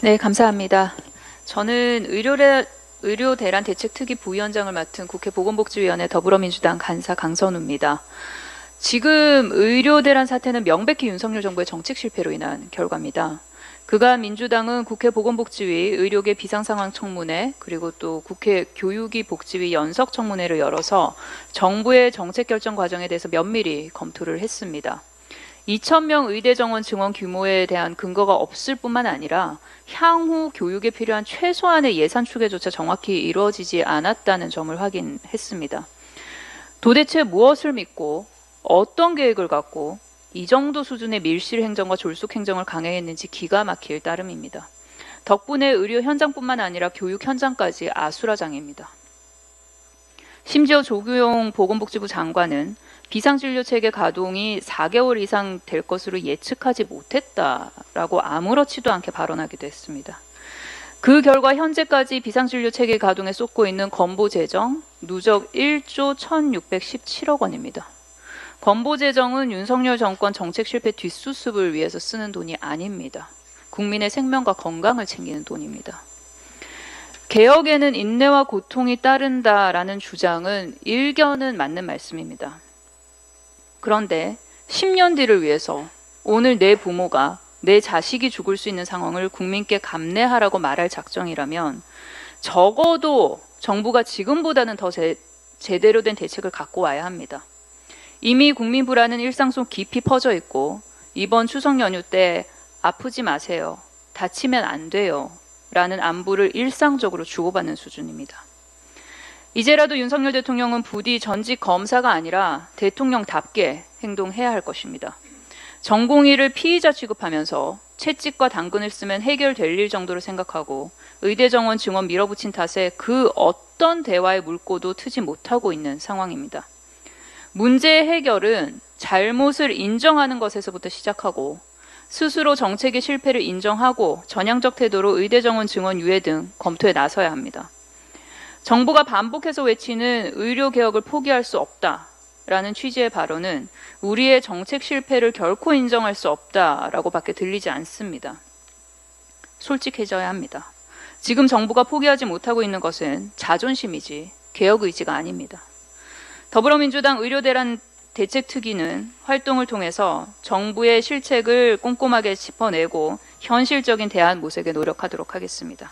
네, 감사합니다. 저는 의료대란 대책특위 부위원장을 맡은 국회 보건복지위원회 더불어민주당 간사 강선우입니다. 지금 의료대란 사태는 명백히 윤석열 정부의 정책 실패로 인한 결과입니다. 그간 민주당은 국회 보건복지위 의료계 비상상황청문회 그리고 또 국회 교육위 복지위 연석청문회를 열어서 정부의 정책 결정 과정에 대해서 면밀히 검토를 했습니다. 2,000명 의대 정원 증원 규모에 대한 근거가 없을 뿐만 아니라 향후 교육에 필요한 최소한의 예산 추계조차 정확히 이루어지지 않았다는 점을 확인했습니다. 도대체 무엇을 믿고 어떤 계획을 갖고 이 정도 수준의 밀실 행정과 졸속 행정을 강행했는지 기가 막힐 따름입니다. 덕분에 의료 현장뿐만 아니라 교육 현장까지 아수라장입니다. 심지어 조규용 보건복지부 장관은 비상진료체계 가동이 4개월 이상 될 것으로 예측하지 못했다라고 아무렇지도 않게 발언하기도 했습니다. 그 결과 현재까지 비상진료체계 가동에 쏟고 있는 건보재정 누적 1조 1,617억 원입니다. 건보재정은 윤석열 정권 정책 실패 뒷수습을 위해서 쓰는 돈이 아닙니다. 국민의 생명과 건강을 챙기는 돈입니다. 개혁에는 인내와 고통이 따른다라는 주장은 일견은 맞는 말씀입니다. 그런데 10년 뒤를 위해서 오늘 내 부모가 내 자식이 죽을 수 있는 상황을 국민께 감내하라고 말할 작정이라면 적어도 정부가 지금보다는 더 제대로 된 대책을 갖고 와야 합니다. 이미 국민 불안은 일상 속 깊이 퍼져 있고 이번 추석 연휴 때 아프지 마세요. 다치면 안 돼요. 라는 안부를 일상적으로 주고받는 수준입니다. 이제라도 윤석열 대통령은 부디 전직 검사가 아니라 대통령답게 행동해야 할 것입니다. 전공의를 피의자 취급하면서 채찍과 당근을 쓰면 해결될 일 정도로 생각하고 의대 정원 증원 밀어붙인 탓에 그 어떤 대화의 물꼬도 트지 못하고 있는 상황입니다. 문제의 해결은 잘못을 인정하는 것에서부터 시작하고 스스로 정책의 실패를 인정하고 전향적 태도로 의대 정원 증원 유예 등 검토에 나서야 합니다. 정부가 반복해서 외치는 의료 개혁을 포기할 수 없다라는 취지의 발언은 우리의 정책 실패를 결코 인정할 수 없다라고밖에 들리지 않습니다. 솔직해져야 합니다. 지금 정부가 포기하지 못하고 있는 것은 자존심이지 개혁 의지가 아닙니다. 더불어민주당 의료대란 대책특위는 활동을 통해서 정부의 실책을 꼼꼼하게 짚어내고 현실적인 대안 모색에 노력하도록 하겠습니다.